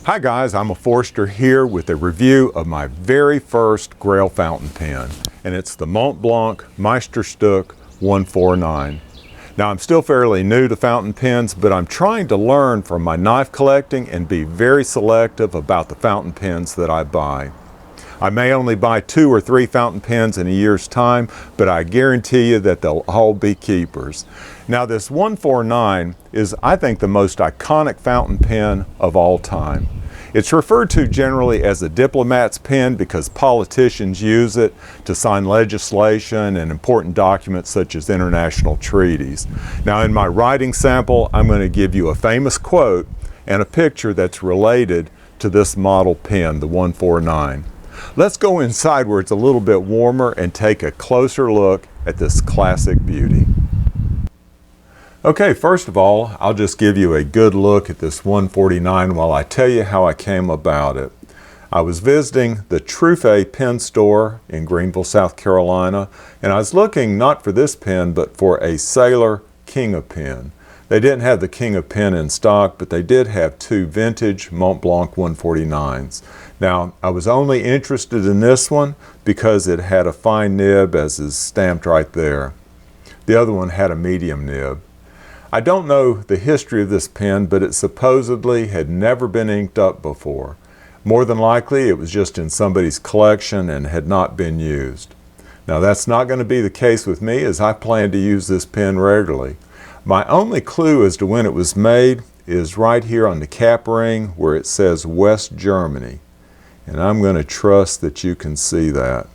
Hi guys, I'm a Forester here with a review of my very first Grail fountain pen, and it's the Montblanc Meisterstuck 149. Now I'm still fairly new to fountain pens, but I'm trying to learn from my knife collecting and be very selective about the fountain pens that I buy. I may only buy 2 or 3 fountain pens in a year's time, but I guarantee you that they'll all be keepers. Now this 149 is, I think, the most iconic fountain pen of all time. It's referred to generally as a diplomat's pen because politicians use it to sign legislation and important documents such as international treaties. Now in my writing sample, I'm going to give you a famous quote and a picture that's related to this model pen, the 149. Let's go inside where it's a little bit warmer and take a closer look at this classic beauty. Okay, first of all, I'll just give you a good look at this 149 while I tell you how I came about it. I was visiting the Trufe pen store in Greenville, South Carolina, and I was looking not for this pen, but for a Sailor King of Pen. They didn't have the King of Pen in stock, but they did have 2 vintage Montblanc 149s. Now, I was only interested in this one because it had a fine nib, as is stamped right there. The other one had a medium nib. I don't know the history of this pen, but it supposedly had never been inked up before. More than likely, it was just in somebody's collection and had not been used. Now, that's not going to be the case with me, as I plan to use this pen regularly. My only clue as to when it was made is right here on the cap ring where it says West Germany. And I'm going to trust that you can see that.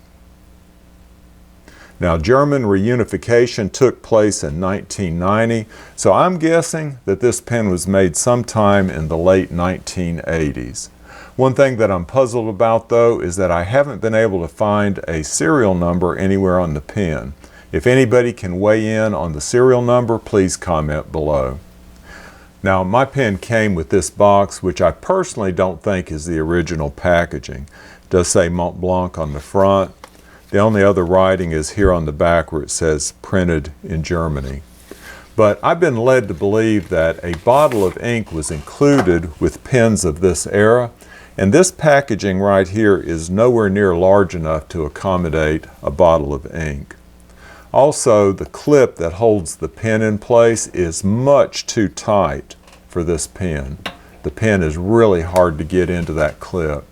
Now, German reunification took place in 1990, so I'm guessing that this pen was made sometime in the late 1980s. One thing that I'm puzzled about, though, is that I haven't been able to find a serial number anywhere on the pen. If anybody can weigh in on the serial number, please comment below. Now, my pen came with this box, which I personally don't think is the original packaging. It does say Montblanc on the front. The only other writing is here on the back where it says printed in Germany. But I've been led to believe that a bottle of ink was included with pens of this era, and this packaging right here is nowhere near large enough to accommodate a bottle of ink. Also, the clip that holds the pen in place is much too tight for this pen. The pen is really hard to get into that clip.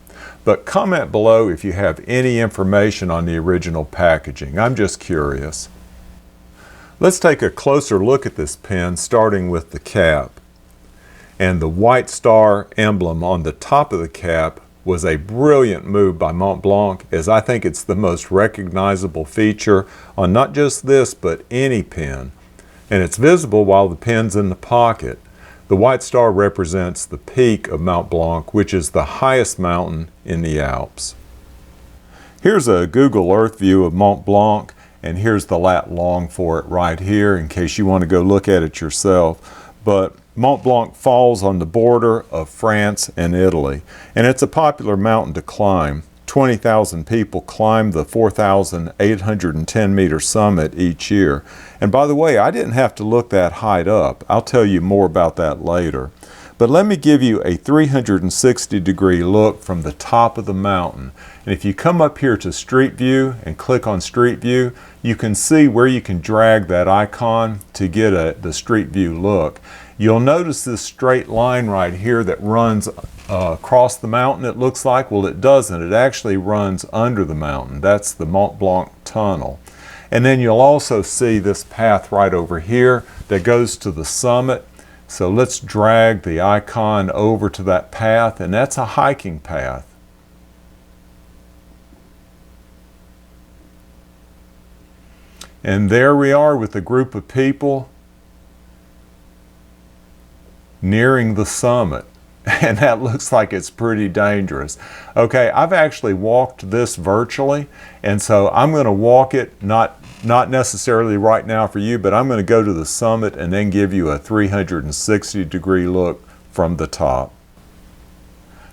But comment below if you have any information on the original packaging. I'm just curious. Let's take a closer look at this pen, starting with the cap. And the white star emblem on the top of the cap was a brilliant move by Montblanc, as I think it's the most recognizable feature on not just this, but any pen. And it's visible while the pen's in the pocket. The white star represents the peak of Mont Blanc, which is the highest mountain in the Alps. Here's a Google Earth view of Mont Blanc, and here's the lat long for it right here in case you want to go look at it yourself. But Mont Blanc falls on the border of France and Italy, and it's a popular mountain to climb. 20,000 people climb the 4,810 meter summit each year. And by the way, I didn't have to look that high up. I'll tell you more about that later. But let me give you a 360-degree look from the top of the mountain. And if you come up here to Street View and click on Street View, you can see where you can drag that icon to get the Street View look. You'll notice this straight line right here that runs across the mountain, it looks like. Well, it doesn't. It actually runs under the mountain. That's the Mont Blanc Tunnel. And then you'll also see this path right over here that goes to the summit. So let's drag the icon over to that path, and that's a hiking path. And there we are with a group of people nearing the summit. And that looks like it's pretty dangerous. Okay, I've actually walked this virtually, and so I'm going to walk it, not necessarily right now for you, but I'm going to go to the summit and then give you a 360-degree look from the top.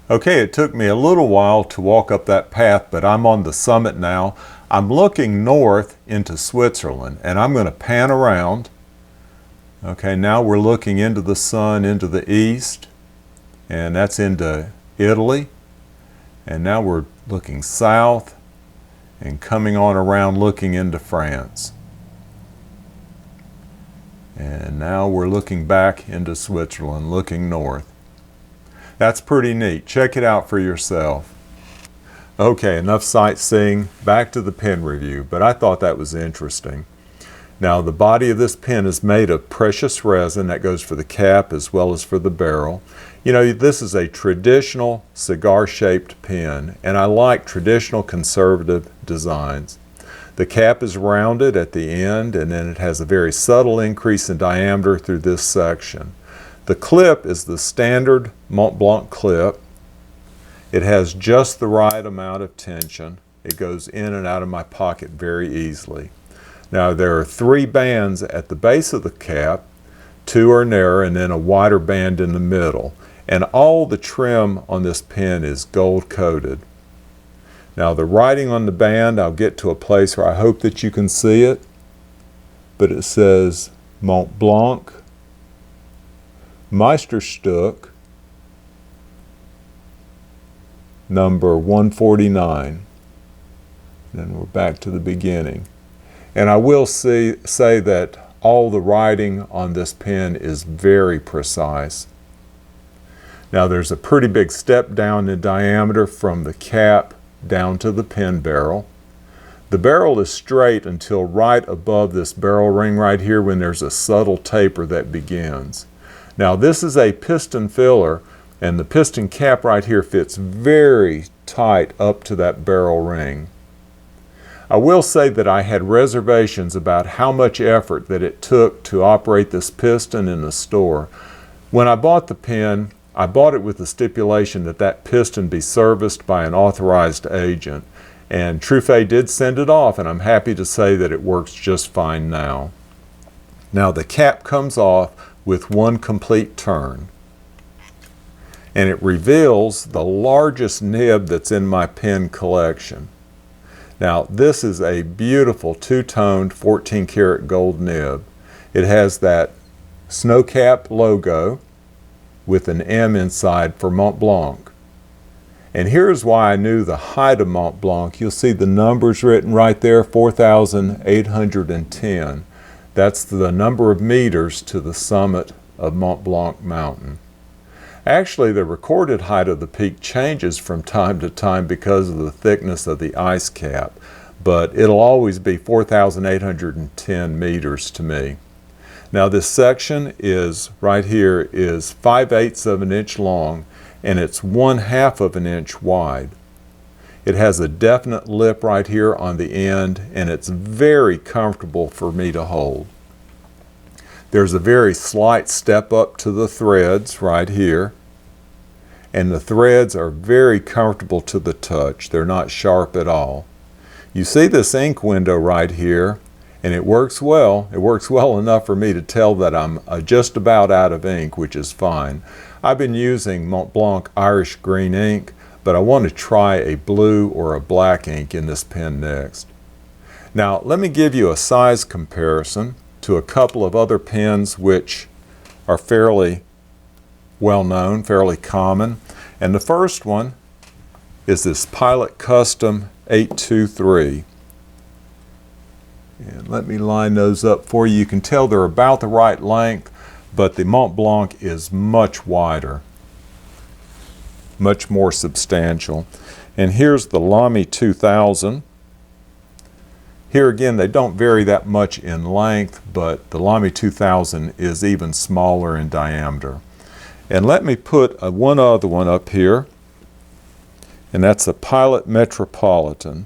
Okay, it took me a little while to walk up that path, but I'm on the summit now. I'm looking north into Switzerland, and I'm going to pan around. Okay, now we're looking into the sun, into the east, and that's into Italy, and now we're looking south and coming on around looking into France. And now we're looking back into Switzerland, looking north. That's pretty neat. Check it out for yourself. Okay, enough sightseeing. Back to the pen review, but I thought that was interesting. Now, the body of this pen is made of precious resin. That goes for the cap as well as for the barrel. You know, this is a traditional cigar-shaped pen, and I like traditional conservative designs. The cap is rounded at the end, and then it has a very subtle increase in diameter through this section. The clip is the standard Montblanc clip. It has just the right amount of tension. It goes in and out of my pocket very easily. Now, there are 3 bands at the base of the cap. 2 are narrow and then a wider band in the middle. And all the trim on this pen is gold coated. Now, the writing on the band, I'll get to a place where I hope that you can see it, but it says Montblanc Meisterstuck number 149. Then we're back to the beginning. And I will say that all the writing on this pen is very precise. Now, there's a pretty big step down in diameter from the cap down to the pen barrel. The barrel is straight until right above this barrel ring right here when there's a subtle taper that begins. Now, this is a piston filler, and the piston cap right here fits very tight up to that barrel ring. I will say that I had reservations about how much effort that it took to operate this piston in the store. When I bought the pen, I bought it with the stipulation that that piston be serviced by an authorized agent. And Trufe did send it off, and I'm happy to say that it works just fine now. Now, the cap comes off with one complete turn, and it reveals the largest nib that's in my pen collection. Now, this is a beautiful two-toned 14-karat gold nib. It has that snow cap logo with an M inside for Montblanc. And here's why I knew the height of Montblanc. You'll see the numbers written right there, 4,810. That's the number of meters to the summit of Montblanc Mountain. Actually, the recorded height of the peak changes from time to time because of the thickness of the ice cap, but it'll always be 4,810 meters to me. Now, this section is, right here, is 5/8 of an inch long, and it's 1/2 of an inch wide. It has a definite lip right here on the end, and it's very comfortable for me to hold. There's a very slight step up to the threads right here, and the threads are very comfortable to the touch. They're not sharp at all. You see this ink window right here, and it works well. It works well enough for me to tell that I'm just about out of ink, which is fine. I've been using Montblanc Irish Green ink, but I want to try a blue or a black ink in this pen next. Now, let me give you a size comparison to a couple of other pens which are fairly well known, fairly common. And the first one is this Pilot Custom 823. And let me line those up for you. You can tell they're about the right length, but the Montblanc is much wider, much more substantial. And here's the Lamy 2000. Here again, they don't vary that much in length, but the Lamy 2000 is even smaller in diameter. And let me put one other one up here, and that's a Pilot Metropolitan.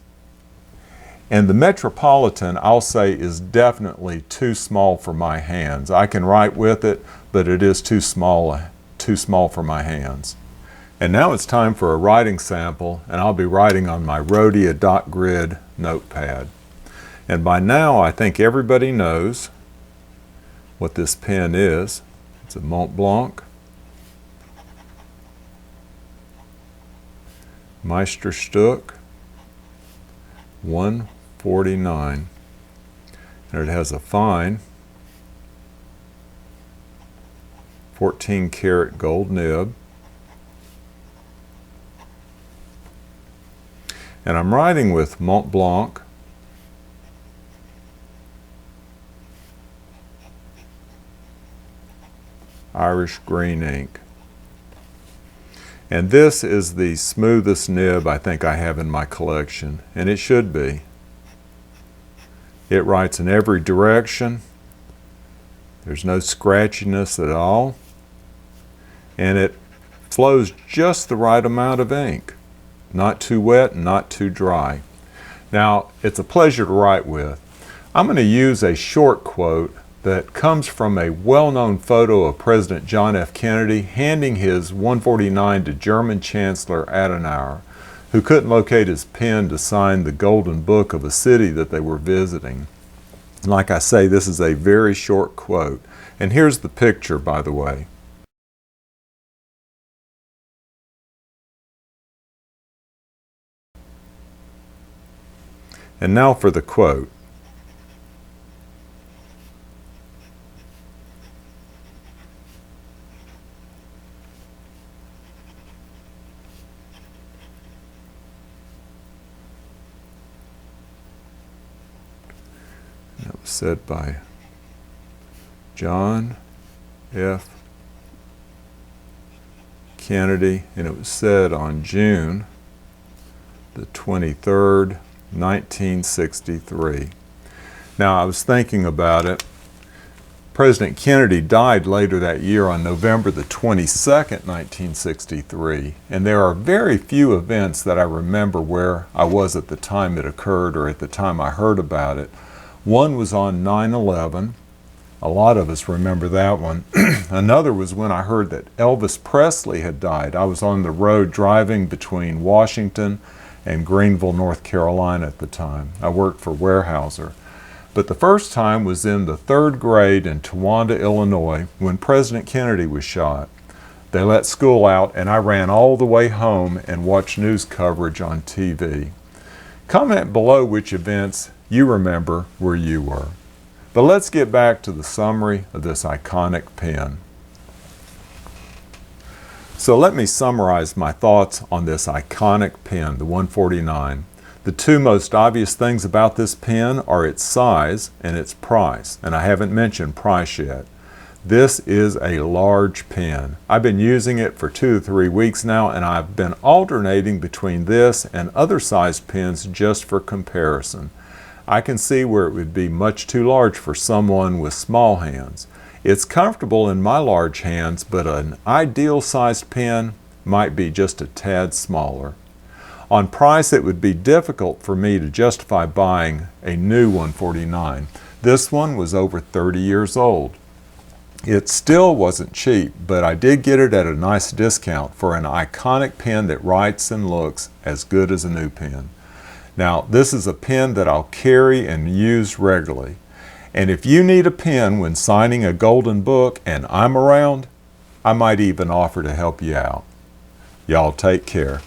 And the Metropolitan, I'll say, is definitely too small for my hands. I can write with it, but it is too small for my hands. And now it's time for a writing sample, and I'll be writing on my Rhodia dot grid notepad. And by now, I think everybody knows what this pen is. It's a Montblanc Meisterstuck 149. And it has a fine 14-karat gold nib. And I'm writing with Montblanc Irish green ink. And this is the smoothest nib I think I have in my collection, and it should be. It writes in every direction. There's no scratchiness at all. And it flows just the right amount of ink. Not too wet and not too dry. Now, it's a pleasure to write with. I'm going to use a short quote that comes from a well-known photo of President John F. Kennedy handing his 149 to German Chancellor Adenauer, who couldn't locate his pen to sign the golden book of a city that they were visiting. Like I say, this is a very short quote. And here's the picture, by the way. And now for the quote. That was said by John F. Kennedy, and it was said on June the 23rd, 1963. Now, I was thinking about it. President Kennedy died later that year on November the 22nd, 1963, and there are very few events that I remember where I was at the time it occurred or at the time I heard about it. One was on 9/11. A lot of us remember that one. Another was when I heard that Elvis Presley had died. I was on the road driving between Washington and Greenville, North Carolina at the time. I worked for Weyerhaeuser. But the first time was in the 3rd grade in Towanda, Illinois, when President Kennedy was shot. They let school out, and I ran all the way home and watched news coverage on TV. Comment below which events you remember where you were. But let's get back to the summary of this iconic pen. So let me summarize my thoughts on this iconic pen, the 149. The two most obvious things about this pen are its size and its price, and I haven't mentioned price yet. This is a large pen. I've been using it for 2 to 3 weeks now, and I've been alternating between this and other sized pens just for comparison. I can see where it would be much too large for someone with small hands. It's comfortable in my large hands, but an ideal sized pen might be just a tad smaller. On price, it would be difficult for me to justify buying a new 149. This one was over 30 years old. It still wasn't cheap, but I did get it at a nice discount for an iconic pen that writes and looks as good as a new pen. Now, this is a pen that I'll carry and use regularly. And if you need a pen when signing a golden book and I'm around, I might even offer to help you out. Y'all take care.